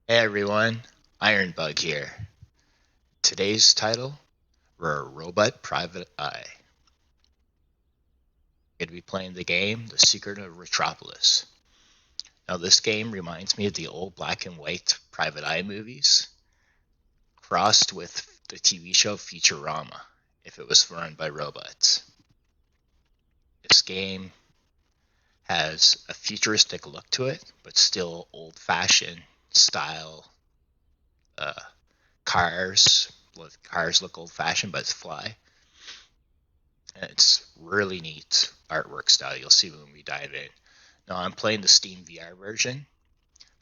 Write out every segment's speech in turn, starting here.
Hey everyone, Ironbug here. Today's title, we're a robot private eye. Going to be playing the game, The Secret of Retropolis. Now this game reminds me of the old black and white private eye movies, crossed with the TV show Futurama, if it was run by robots. This game has a futuristic look to it, but still old-fashioned style cars. Cars look old-fashioned, but fly. And it's really neat artwork style. You'll see when we dive in. Now I'm playing the Steam VR version,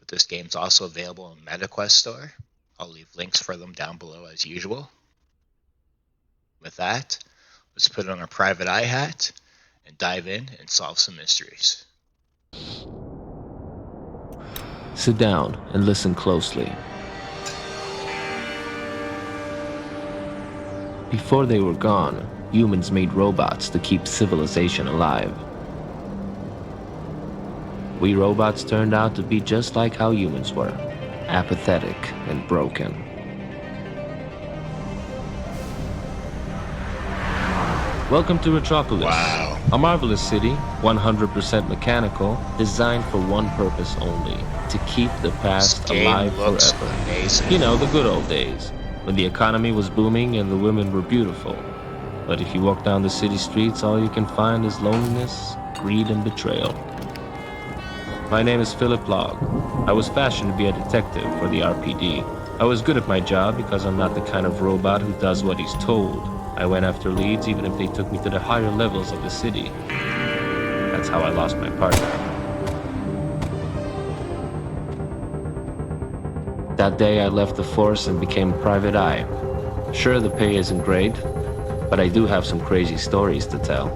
but this game's also available in MetaQuest store. I'll leave links for them down below as usual. With that, let's put on our private eye hat and dive in and solve some mysteries. Sit down and listen closely. Before they were gone, humans made robots to keep civilization alive. We robots turned out to be just like how humans were, apathetic and broken. Welcome to Retropolis. Wow. A marvelous city, 100% mechanical, designed for one purpose only, to keep the past alive forever. Amazing. You know, the good old days, when the economy was booming and the women were beautiful. But if you walk down the city streets, all you can find is loneliness, greed, and betrayal. My name is Philip Log. I was fashioned to be a detective for the RPD. I was good at my job because I'm not the kind of robot who does what he's told. I went after leads even if they took me to the higher levels of the city. That's how I lost my partner. That day I left the force and became a private eye. Sure, the pay isn't great, but I do have some crazy stories to tell.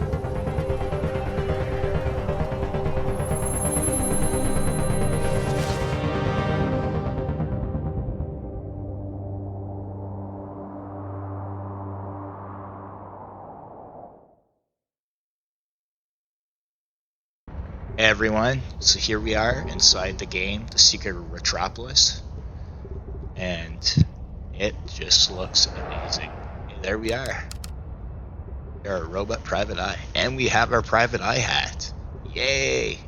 Hey everyone, so here we are inside the game, The Secret of Retropolis, and it just looks amazing. And there we are. We are a robot private eye, and we have our private eye hat. Yay!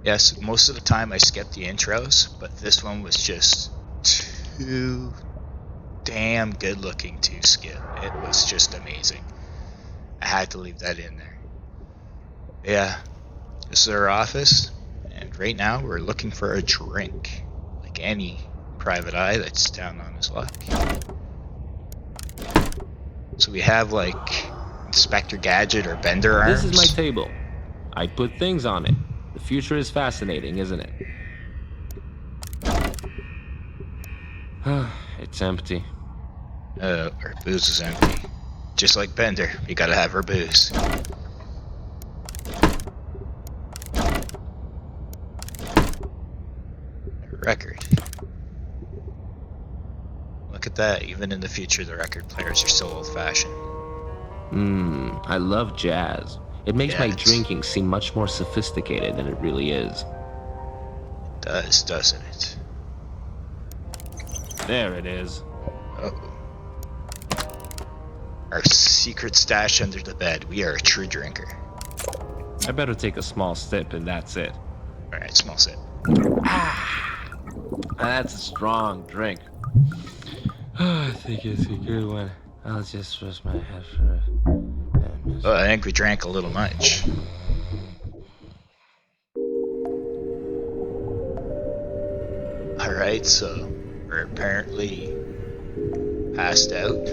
Yes, most of the time I skip the intros, but this one was just too damn good looking to skip. It was just amazing. I had to leave that in there. Yeah, this is our office, and right now we're looking for a drink, like any private eye that's down on his luck. So we have like Inspector Gadget or Bender arms. This is my table. I put things on it. The future is fascinating, isn't it? It's empty. Our booze is empty. Just like Bender, we gotta have our booze. Record. Look at that, even in the future the record players are still old-fashioned. I love jazz. It makes my drinking seem much more sophisticated than it really is. It does, doesn't it? There it is. Uh-oh. Our secret stash under the bed. We are a true drinker. I better take a small sip and that's it. Alright, small sip. That's a strong drink. I think it's a good one. I'll just rest my head for it. Oh, I think we drank a little much. Alright, so we're apparently passed out.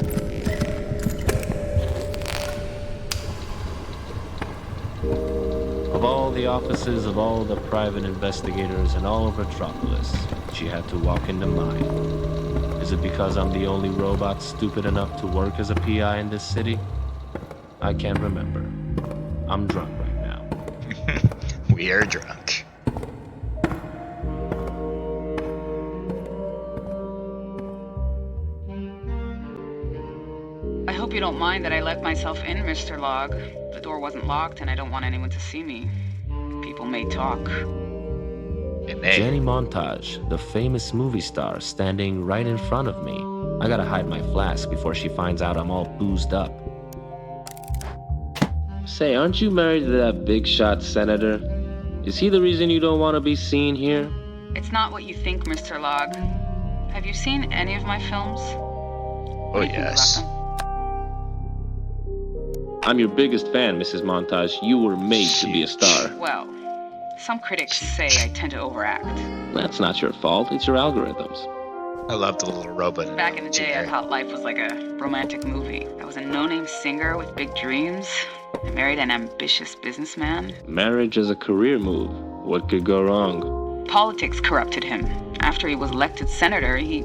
Of all the offices of all the private investigators in all of Retropolis, she had to walk into mine. Is it because I'm the only robot stupid enough to work as a PI in this city? I can't remember. I'm drunk right now. We are drunk. I hope you don't mind that I let myself in, Mr. Log. The door wasn't locked and I don't want anyone to see me. People may talk. It may. Jenny Montage, the famous movie star, standing right in front of me. I gotta hide my flask before she finds out I'm all boozed up. Say, aren't you married to that big shot senator? Is he the reason you don't want to be seen here? It's not what you think, Mr. Log. Have you seen any of my films? Oh, yes. I'm your biggest fan, Mrs. Montage. You were made to be a star. Well, some critics say I tend to overact. That's not your fault. It's your algorithms. I love the little robot. Back in the day, I thought life was like a romantic movie. I was a no-name singer with big dreams. I married an ambitious businessman. Marriage is a career move. What could go wrong? Politics corrupted him. After he was elected senator, he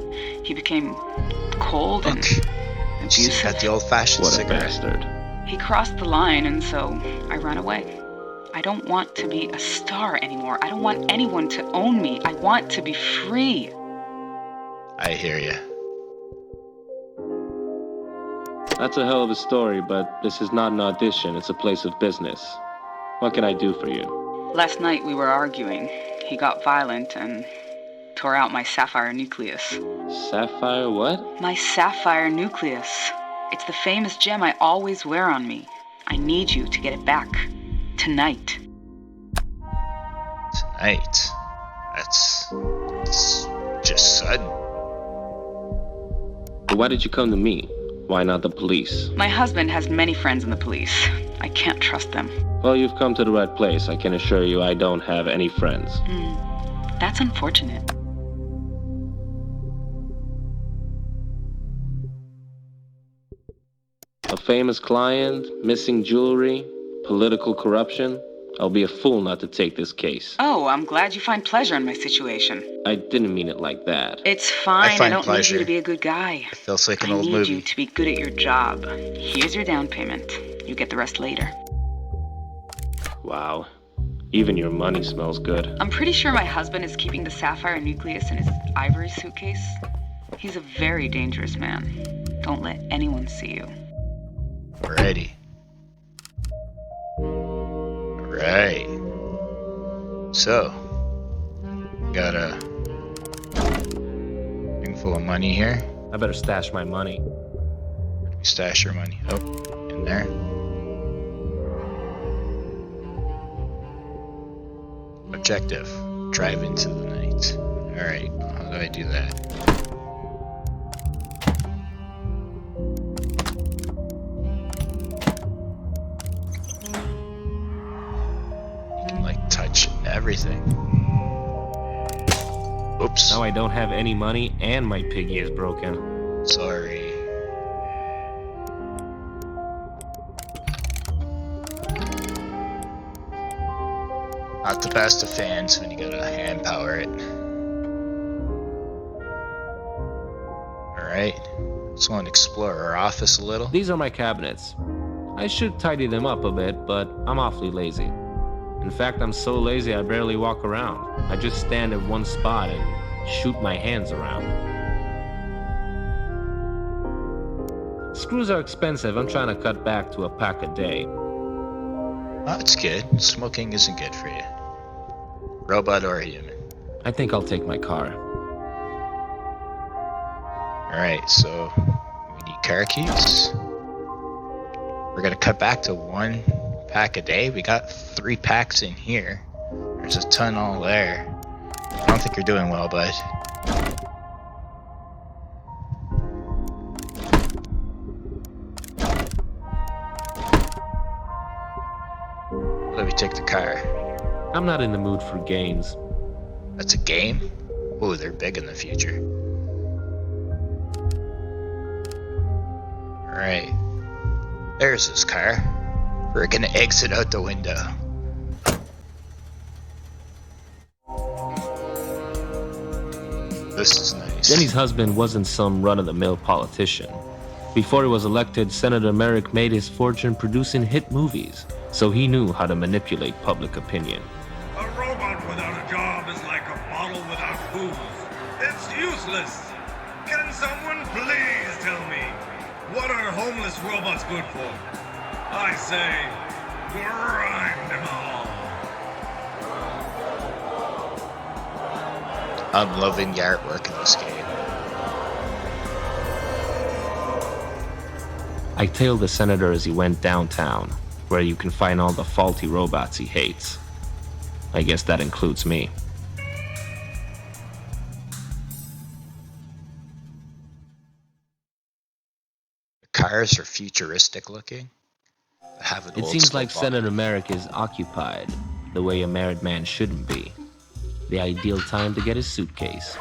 became cold and abusive. Got the old-fashioned cigarette. What a bastard. He crossed the line, and so I ran away. I don't want to be a star anymore. I don't want anyone to own me. I want to be free. I hear you. That's a hell of a story, but this is not an audition. It's a place of business. What can I do for you? Last night we were arguing. He got violent and tore out my sapphire nucleus. Sapphire what? My sapphire nucleus. It's the famous gem I always wear on me. I need you to get it back. Tonight. Tonight? That's just sudden. Why did you come to me? Why not the police? My husband has many friends in the police. I can't trust them. Well, you've come to the right place. I can assure you I don't have any friends. That's unfortunate. A famous client, missing jewelry, political corruption. I'll be a fool not to take this case. Oh, I'm glad you find pleasure in my situation. I didn't mean it like that. It's fine. I don't pleasure. need you to be a good guy. It feels like an I old need movie. you to be good at your job. Here's your down payment. You get the rest later. Wow. Even your money smells good. I'm pretty sure my husband is keeping the sapphire nucleus in his ivory suitcase. He's a very dangerous man. Don't let anyone see you. Alrighty. Alright. So, got a thing full of money here. I better stash my money. Where do we stash your money? Oh, in there. Objective. Drive into the night. Alright, how do I do that? You can like touch everything. Oops. Now I don't have any money and my piggy is broken. Sorry. Not the best of fans when you gotta hand power it. Alright. Just want to explore our office a little. These are my cabinets. I should tidy them up a bit, but I'm awfully lazy. In fact, I'm so lazy I barely walk around. I just stand at one spot and shoot my hands around. Screws are expensive. I'm trying to cut back to a pack a day. Oh, that's good. Smoking isn't good for you. Robot or human. I think I'll take my car. Alright, so we need car keys. We're gonna cut back to one pack a day. We got 3 packs in here. There's a ton all there. I don't think you're doing well, bud. Let me take the car. I'm not in the mood for games. That's a game? Ooh, they're big in the future. Alright. There's this car. We're gonna exit out the window. This is nice. Jenny's husband wasn't some run-of-the-mill politician. Before he was elected, Senator Merrick made his fortune producing hit movies, so he knew how to manipulate public opinion. A robot without a job is like a bottle without booze. It's useless. Can someone please tell me, what are homeless robots good for? I say, grind them all. I'm loving the artwork in this game. I tailed the senator as he went downtown, where you can find all the faulty robots he hates. I guess that includes me. The cars are futuristic looking. They have an It old seems school like vibe. Senate America is occupied, the way a married man shouldn't be. The ideal time to get his suitcase.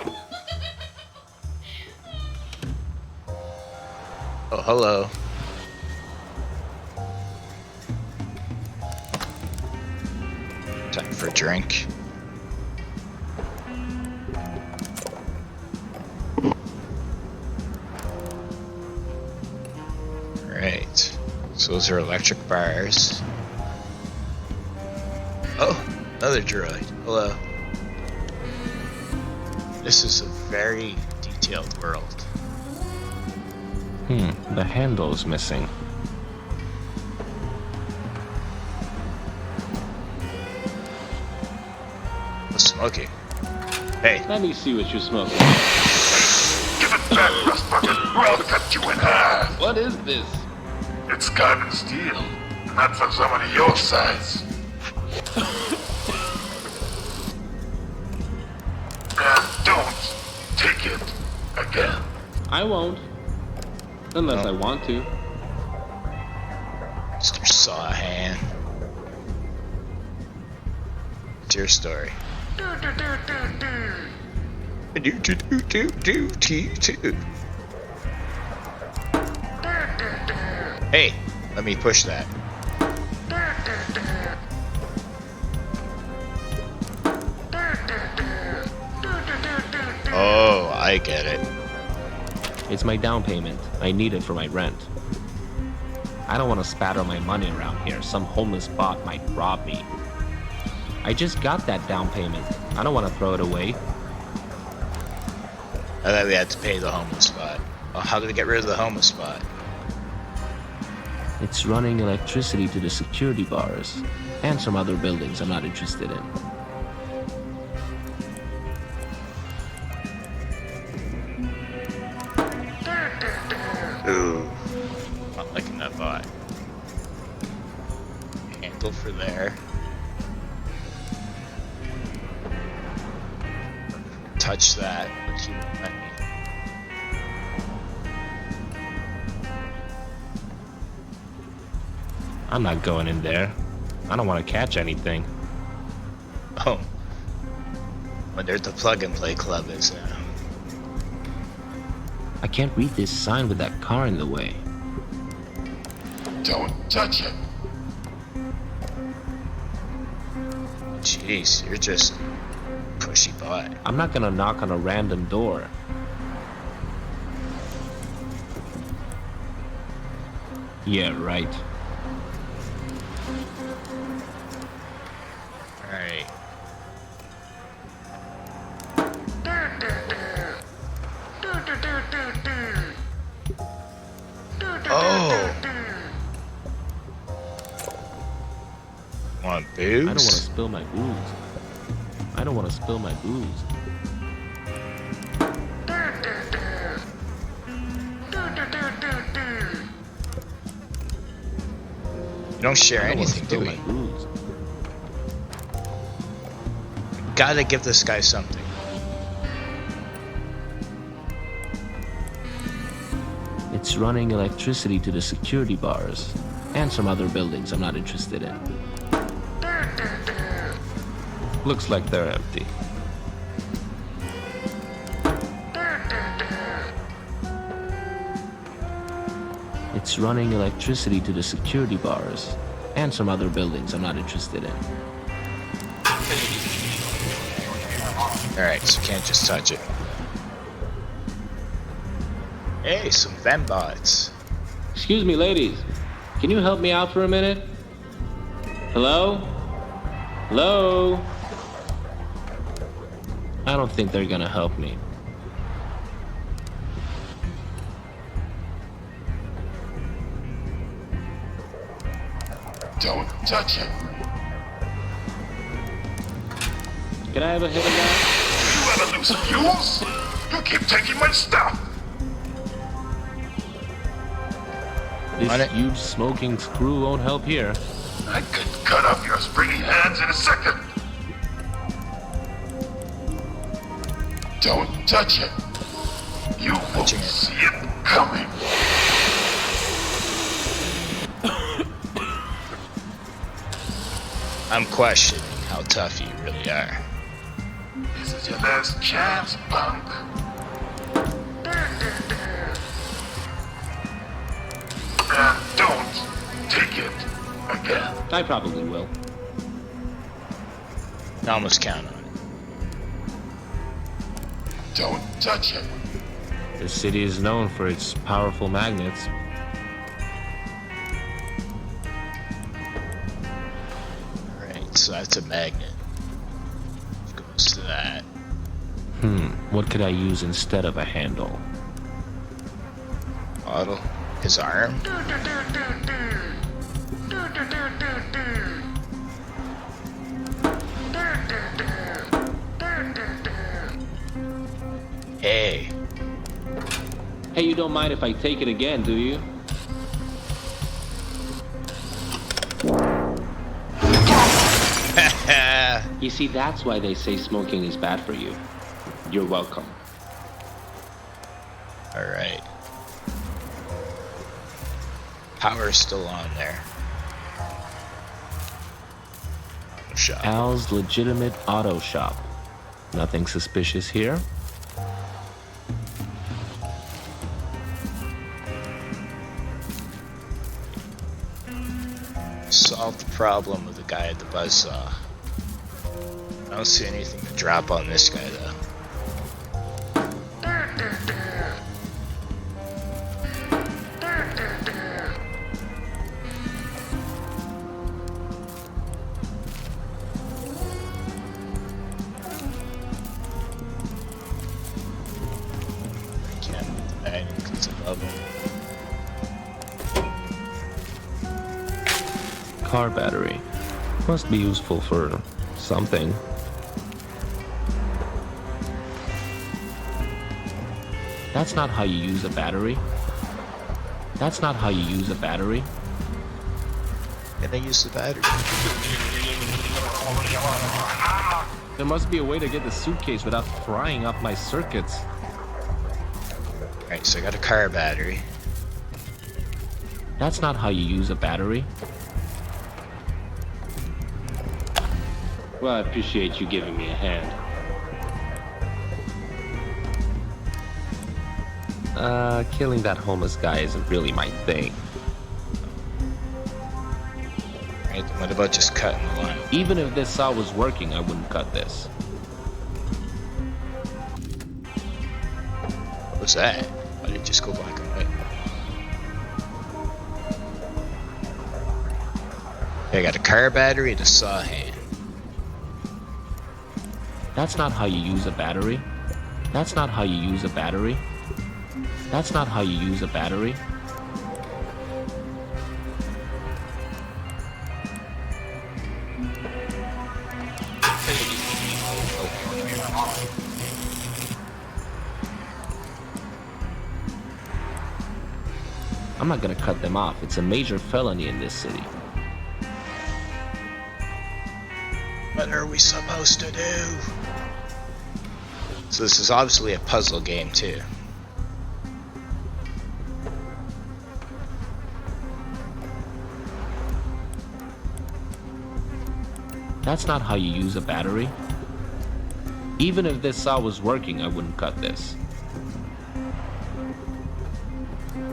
Oh, hello. Time for a drink. Alright. So those are electric bars. Oh, another droid. Hello. This is a very detailed world. The handle's missing. What's smoking? Hey, Let me see what you're smoking. Give it back, rust-bucket, or I'll cut you in half. What is this? It's carbon steel, not for somebody your size. And don't take it again. I won't. Unless No. I want to. Mr. Sawhan. What's your story? Hey, let me push that. Oh, I get it. It's my down payment. I need it for my rent. I don't want to spatter my money around here. Some homeless bot might rob me. I just got that down payment. I don't want to throw it away. I thought we had to pay the homeless spot. Well, how do we get rid of the homeless spot? It's running electricity to the security bars and some other buildings I'm not interested in. Ooh, not liking that bot. Handle for there. Touch that, but he won't let me. I'm not going in there. I don't want to catch anything. Oh, wonder if the plug-and-play club is now. I can't read this sign with that car in the way. Don't touch it. Jeez, you're just pushy bot. I'm not gonna knock on a random door. Yeah, right. Alright. Oh! Want booze? I don't want to spill my booze. I don't want to spill my booze. You don't share I don't want to anything, spill do my we? booze. Gotta give this guy something. It's running electricity to the security bars and some other buildings I'm not interested in. Looks like they're empty. It's running electricity to the security bars and some other buildings I'm not interested in. Alright, so you can't just touch it. Hey, some fembots. Excuse me, ladies. Can you help me out for a minute? Hello? Hello? I don't think they're gonna help me. Don't touch it. Can I have a hit of that? You run a loose fuse? You keep taking my stuff. This huge smoking screw won't help here. I could cut off your springy hands in a second. Don't touch it. You won't see it coming. I'm questioning how tough you really are. This is your last chance, punk. And don't take it again. I probably will. I almost count on it. Don't touch it. The city is known for its powerful magnets. Alright, so that's a magnet. Goes to that. What could I use instead of a handle? Bottle. His arm. Hey. Hey, you don't mind if I take it again, do you? You see, that's why they say smoking is bad for you. You're welcome. Alright. Power's still on there. Shop. Al's Legitimate Auto Shop. Nothing suspicious here. Solve the problem with the guy at the buzzsaw. I don't see anything to drop on this guy though. I can't move the magnet because it's above him. Car battery. Must be useful for something. That's not how you use a battery. That's not how you use a battery. Can I use the battery? There must be a way to get the suitcase without frying up my circuits. Alright, so I got a car battery. That's not how you use a battery. Well, I appreciate you giving me a hand. Killing that homeless guy isn't really my thing. Right, what about just cutting the line? Even if this saw was working, I wouldn't cut this. What was that? Why did it just go black and white? I got a car battery and a saw hand. That's not how you use a battery. That's not how you use a battery. That's not how you use a battery. I'm not gonna cut them off. It's a major felony in this city. What are we supposed to do? So this is obviously a puzzle game too. That's not how you use a battery. Even if this saw was working, I wouldn't cut this.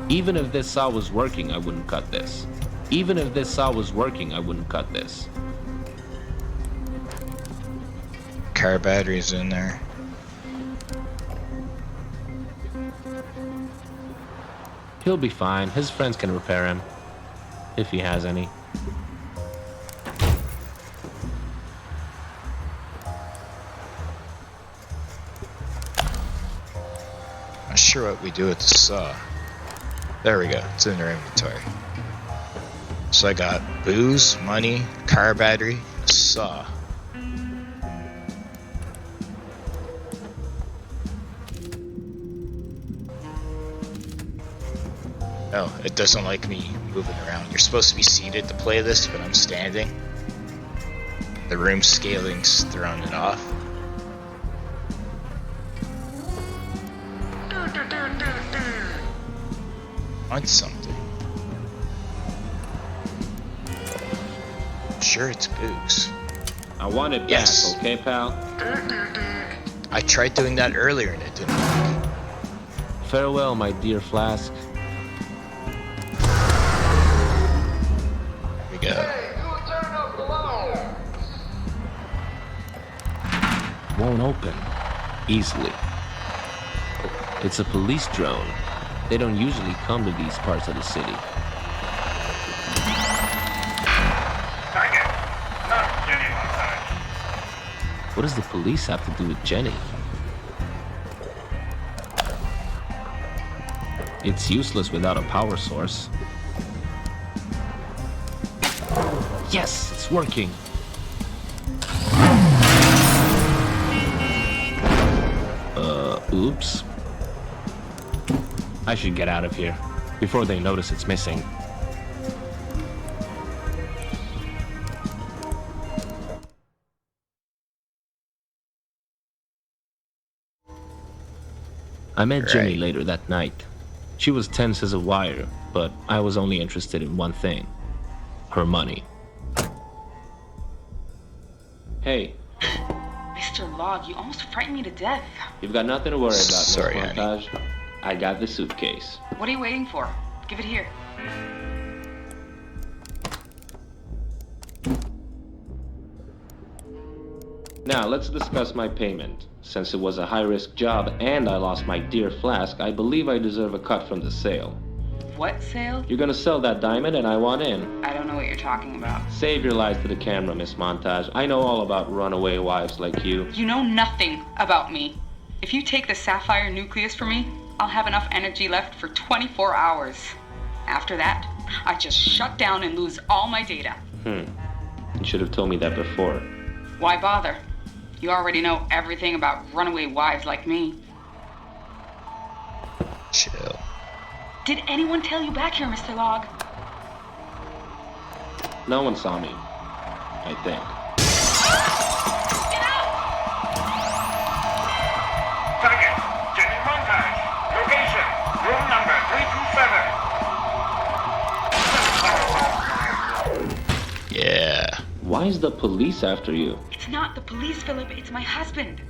Even if this saw was working, I wouldn't cut this. Even if this saw was working, I wouldn't cut this. Car batteries in there. He'll be fine. His friends can repair him. If he has any. Not sure what we do with the saw. There we go. It's in our inventory. So I got booze, money, car battery, a saw. No, it doesn't like me moving around. You're supposed to be seated to play this, but I'm standing. The room scaling's throwing it off. Want something? Sure, it's Boogs. I want it back, Yes. okay, pal? I tried doing that earlier and it didn't work. Farewell, my dear Flask. Here we go. Won't open easily. It's a police drone. They don't usually come to these parts of the city. Dang it! Not Jenny montage. What does the police have to do with Jenny? It's useless without a power source. Yes, it's working. Oops. I should get out of here before they notice it's missing. I met Jenny Right. later that night. She was tense as a wire, but I was only interested in one thing: her money. Hey, Mr. Log, you almost frightened me to death. you've got nothing to worry about, Miss Sorry, honey. Montage. I got the suitcase. What are you waiting for? Give it here. Now, let's discuss my payment. Since it was a high-risk job and I lost my dear Flask, I believe I deserve a cut from the sale. What sale? You're gonna sell that diamond and I want in. I don't know what you're talking about. Save your lies to the camera, Miss Montage. I know all about runaway wives like you. You know nothing about me. If you take the sapphire nucleus from me, I'll have enough energy left for 24 hours. After that, I just shut down and lose all my data. You should have told me that before. Why bother? You already know everything about runaway wives like me. Chill. Did anyone tell you back here, Mr. Log? No one saw me, I think. Get out! Target, Jenny montage. Location, room number 327. Yeah. Why is the police after you? It's not the police, Philip. It's my husband.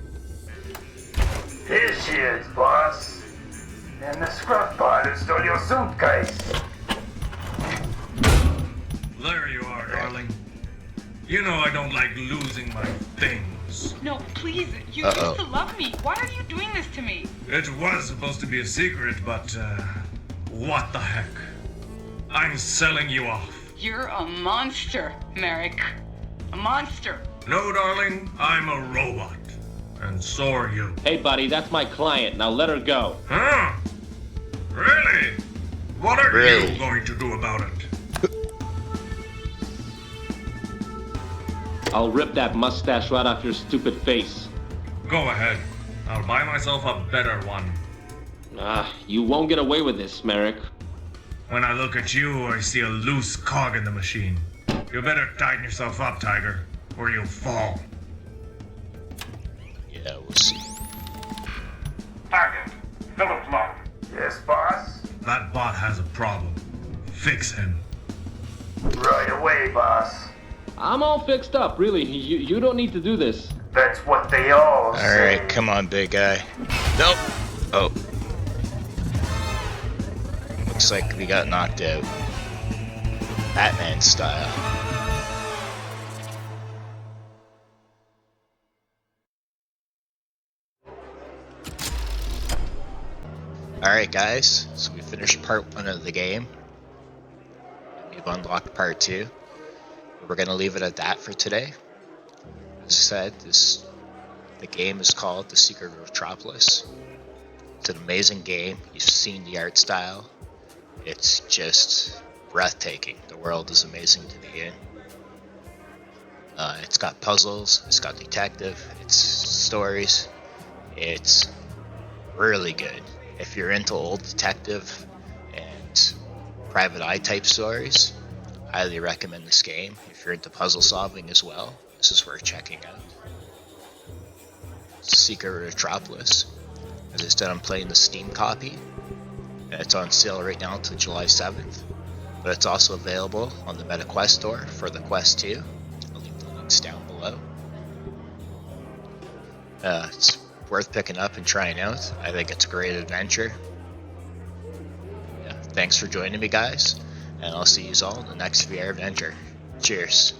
Here she is, boss. And the scruff bot who stole your suitcase. There you are, darling. You know I don't like losing my things. No, please. You Uh-oh. used to love me. Why are you doing this to me? It was supposed to be a secret, but, what the heck? I'm selling you off. You're a monster, Merrick. A monster. No, darling, I'm a robot. And so are you. Hey, buddy, that's my client. Now let her go. Huh? Really? What are Really? you going to do about it? I'll rip that mustache right off your stupid face. Go ahead. I'll buy myself a better one. You won't get away with this, Merrick. When I look at you, I see a loose cog in the machine. You better tighten yourself up, Tiger, or you'll fall. Yeah, we'll see. Target, Philip Log. Yes, boss? That bot has a problem. Fix him. Right away, boss. I'm all fixed up, really. You don't need to do this. That's what they all say. Alright, come on, big guy. Nope. Oh. Looks like we got knocked out. Batman style. Alright guys, so we finished part 1 of the game. We've unlocked part 2. We're gonna leave it at that for today. As I said, the game is called The Secret of Retropolis. It's an amazing game. You've seen the art style. It's just breathtaking. The world is amazing to be in. It's got puzzles, it's got detective, it's stories. It's really good. If you're into old detective and private eye type stories. Highly recommend this game. If you're into puzzle solving as well, this is worth checking out. Secret of Retropolis. As I said, I'm playing the Steam copy, and it's on sale right now until July 7th. But it's also available on the MetaQuest store for the Quest 2. I'll leave the links down below. It's worth picking up and trying out. I think it's a great adventure. Yeah, thanks for joining me, guys, and I'll see you all in the next VR adventure. Cheers.